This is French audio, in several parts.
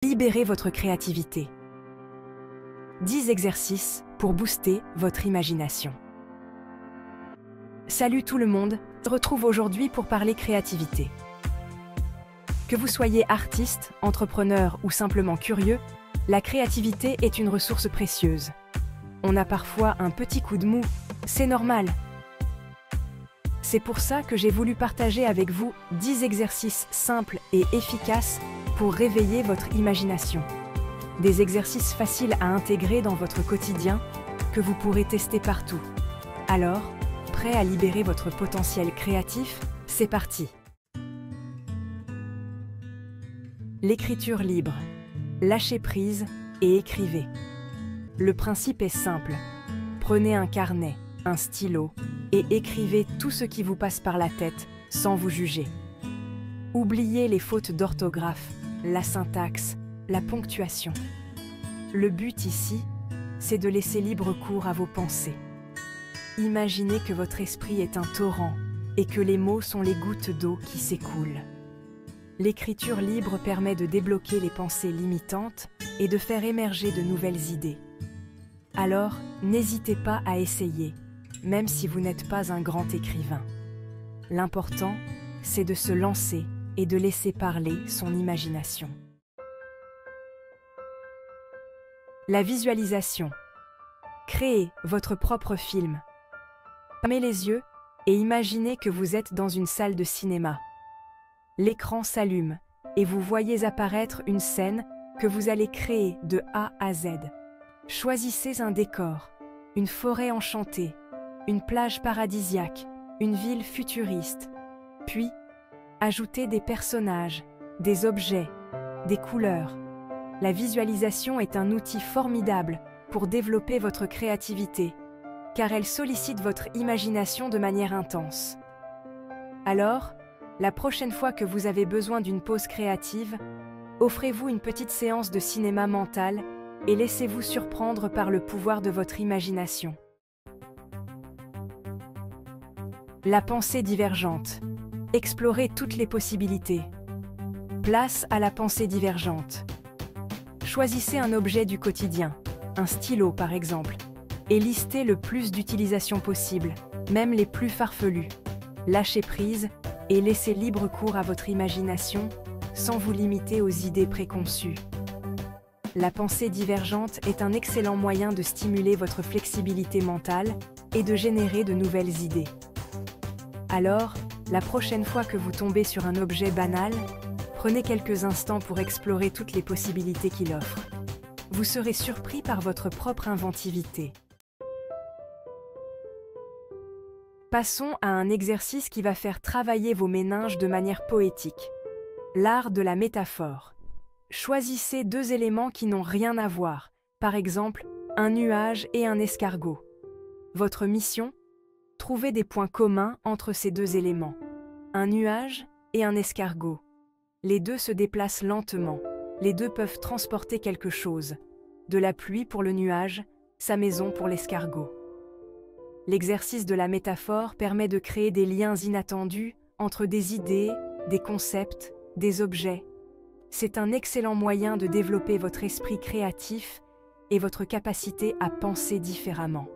Libérez votre créativité. 10 exercices pour booster votre imagination. Salut tout le monde, je vous retrouve aujourd'hui pour parler créativité. Que vous soyez artiste, entrepreneur ou simplement curieux, la créativité est une ressource précieuse. On a parfois un petit coup de mou, c'est normal. C'est pour ça que j'ai voulu partager avec vous 10 exercices simples et efficaces pour réveiller votre imagination. Des exercices faciles à intégrer dans votre quotidien que vous pourrez tester partout. Alors, prêt à libérer votre potentiel créatif? C'est parti! L'écriture libre. Lâchez prise et écrivez. Le principe est simple. Prenez un carnet, un stylo et écrivez tout ce qui vous passe par la tête sans vous juger. Oubliez les fautes d'orthographe, la syntaxe, la ponctuation. Le but ici, c'est de laisser libre cours à vos pensées. Imaginez que votre esprit est un torrent et que les mots sont les gouttes d'eau qui s'écoulent. L'écriture libre permet de débloquer les pensées limitantes et de faire émerger de nouvelles idées. Alors, n'hésitez pas à essayer, même si vous n'êtes pas un grand écrivain. L'important, c'est de se lancer et de laisser parler son imagination. La visualisation. Créez votre propre film. Fermez les yeux et imaginez que vous êtes dans une salle de cinéma. L'écran s'allume et vous voyez apparaître une scène que vous allez créer de A à Z. Choisissez un décor, une forêt enchantée, une plage paradisiaque, une ville futuriste. Puis, ajoutez des personnages, des objets, des couleurs. La visualisation est un outil formidable pour développer votre créativité, car elle sollicite votre imagination de manière intense. Alors, la prochaine fois que vous avez besoin d'une pause créative, offrez-vous une petite séance de cinéma mental et laissez-vous surprendre par le pouvoir de votre imagination. La pensée divergente. Explorez toutes les possibilités. Place à la pensée divergente. Choisissez un objet du quotidien, un stylo par exemple, et listez le plus d'utilisations possibles, même les plus farfelues. Lâchez prise et laissez libre cours à votre imagination sans vous limiter aux idées préconçues. La pensée divergente est un excellent moyen de stimuler votre flexibilité mentale et de générer de nouvelles idées. Alors, la prochaine fois que vous tombez sur un objet banal, prenez quelques instants pour explorer toutes les possibilités qu'il offre. Vous serez surpris par votre propre inventivité. Passons à un exercice qui va faire travailler vos méninges de manière poétique. L'art de la métaphore. Choisissez 2 éléments qui n'ont rien à voir, par exemple, un nuage et un escargot. Votre mission? Trouvez des points communs entre ces 2 éléments. Un nuage et un escargot. Les 2 se déplacent lentement. Les 2 peuvent transporter quelque chose. De la pluie pour le nuage, sa maison pour l'escargot. L'exercice de la métaphore permet de créer des liens inattendus entre des idées, des concepts, des objets. C'est un excellent moyen de développer votre esprit créatif et votre capacité à penser différemment.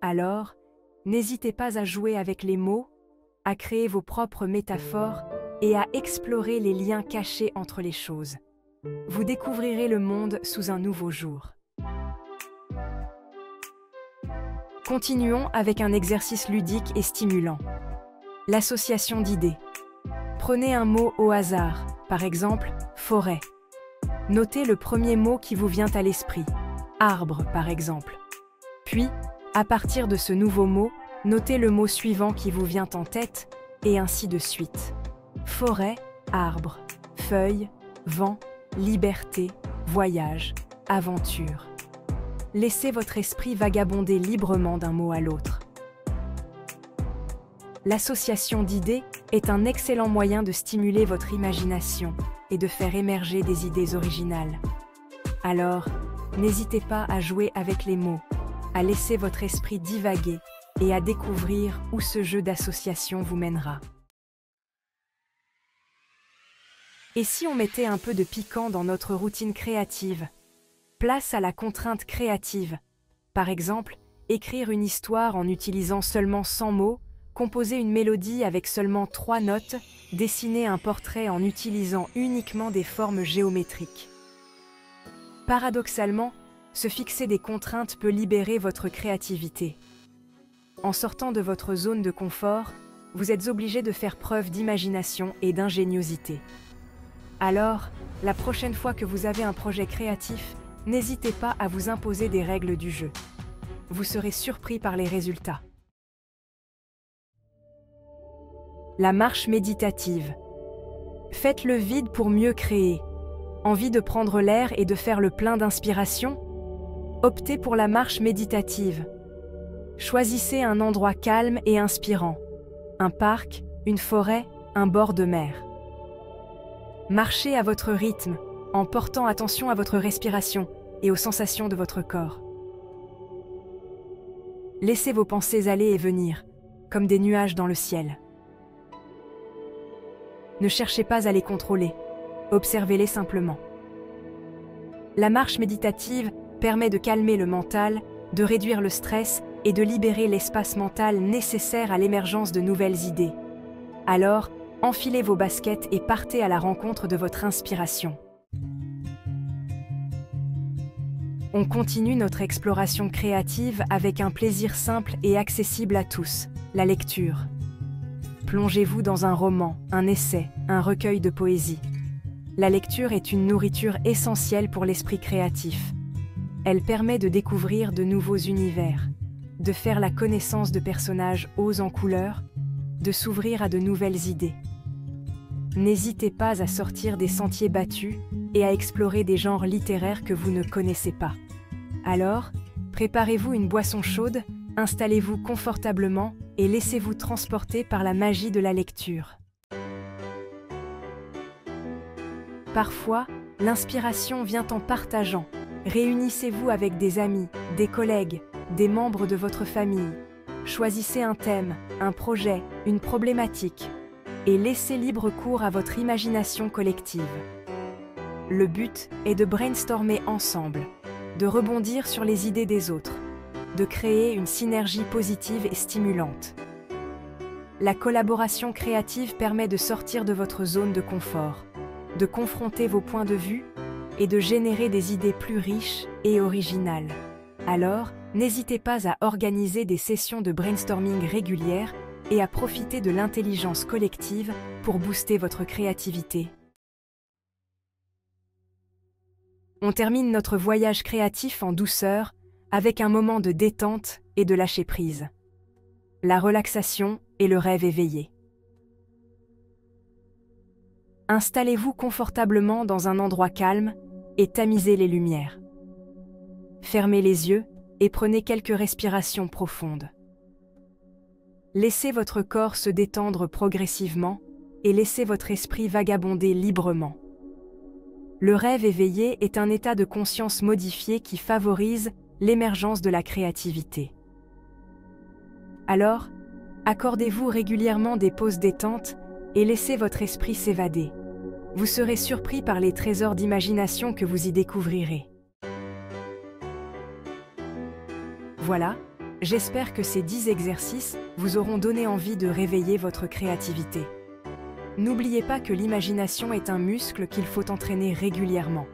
Alors, n'hésitez pas à jouer avec les mots, à créer vos propres métaphores et à explorer les liens cachés entre les choses. Vous découvrirez le monde sous un nouveau jour. Continuons avec un exercice ludique et stimulant. L'association d'idées. Prenez un mot au hasard, par exemple, forêt. Notez le premier mot qui vous vient à l'esprit, arbre par exemple. Puis, à partir de ce nouveau mot, notez le mot suivant qui vous vient en tête, et ainsi de suite. Forêt, arbre, feuille, vent, liberté, voyage, aventure. Laissez votre esprit vagabonder librement d'un mot à l'autre. L'association d'idées est un excellent moyen de stimuler votre imagination et de faire émerger des idées originales. Alors, n'hésitez pas à jouer avec les mots, à laisser votre esprit divaguer et à découvrir où ce jeu d'association vous mènera. Et si on mettait un peu de piquant dans notre routine créative? Place à la contrainte créative. Par exemple, écrire une histoire en utilisant seulement 100 mots, composer une mélodie avec seulement 3 notes, dessiner un portrait en utilisant uniquement des formes géométriques. Paradoxalement, se fixer des contraintes peut libérer votre créativité. En sortant de votre zone de confort, vous êtes obligé de faire preuve d'imagination et d'ingéniosité. Alors, la prochaine fois que vous avez un projet créatif, n'hésitez pas à vous imposer des règles du jeu. Vous serez surpris par les résultats. La marche méditative. Faites le vide pour mieux créer. Envie de prendre l'air et de faire le plein d'inspiration? Optez pour la marche méditative. Choisissez un endroit calme et inspirant. Un parc, une forêt, un bord de mer. Marchez à votre rythme, en portant attention à votre respiration et aux sensations de votre corps. Laissez vos pensées aller et venir, comme des nuages dans le ciel. Ne cherchez pas à les contrôler, observez-les simplement. La marche méditative permet de calmer le mental, de réduire le stress et de libérer l'espace mental nécessaire à l'émergence de nouvelles idées. Alors, enfilez vos baskets et partez à la rencontre de votre inspiration. On continue notre exploration créative avec un plaisir simple et accessible à tous, la lecture. Plongez-vous dans un roman, un essai, un recueil de poésie. La lecture est une nourriture essentielle pour l'esprit créatif. Elle permet de découvrir de nouveaux univers, de faire la connaissance de personnages hauts en couleurs, de s'ouvrir à de nouvelles idées. N'hésitez pas à sortir des sentiers battus et à explorer des genres littéraires que vous ne connaissez pas. Alors, préparez-vous une boisson chaude, installez-vous confortablement et laissez-vous transporter par la magie de la lecture. Parfois, l'inspiration vient en partageant. Réunissez-vous avec des amis, des collègues, des membres de votre famille. Choisissez un thème, un projet, une problématique et laissez libre cours à votre imagination collective. Le but est de brainstormer ensemble, de rebondir sur les idées des autres, de créer une synergie positive et stimulante. La collaboration créative permet de sortir de votre zone de confort, de confronter vos points de vue et de générer des idées plus riches et originales. Alors, n'hésitez pas à organiser des sessions de brainstorming régulières et à profiter de l'intelligence collective pour booster votre créativité. On termine notre voyage créatif en douceur avec un moment de détente et de lâcher prise. La relaxation et le rêve éveillé. Installez-vous confortablement dans un endroit calme et tamisez les lumières. Fermez les yeux et prenez quelques respirations profondes. Laissez votre corps se détendre progressivement et laissez votre esprit vagabonder librement. Le rêve éveillé est un état de conscience modifié qui favorise l'émergence de la créativité. Alors, accordez-vous régulièrement des pauses détente et laissez votre esprit s'évader. Vous serez surpris par les trésors d'imagination que vous y découvrirez. Voilà, j'espère que ces 10 exercices vous auront donné envie de réveiller votre créativité. N'oubliez pas que l'imagination est un muscle qu'il faut entraîner régulièrement.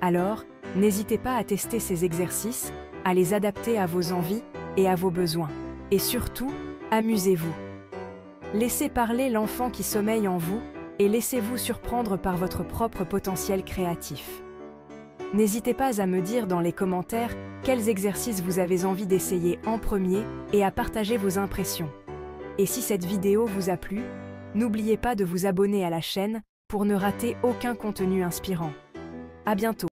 Alors, n'hésitez pas à tester ces exercices, à les adapter à vos envies et à vos besoins. Et surtout, amusez-vous. Laissez parler l'enfant qui sommeille en vous et laissez-vous surprendre par votre propre potentiel créatif. N'hésitez pas à me dire dans les commentaires quels exercices vous avez envie d'essayer en premier et à partager vos impressions. Et si cette vidéo vous a plu, n'oubliez pas de vous abonner à la chaîne pour ne rater aucun contenu inspirant. À bientôt.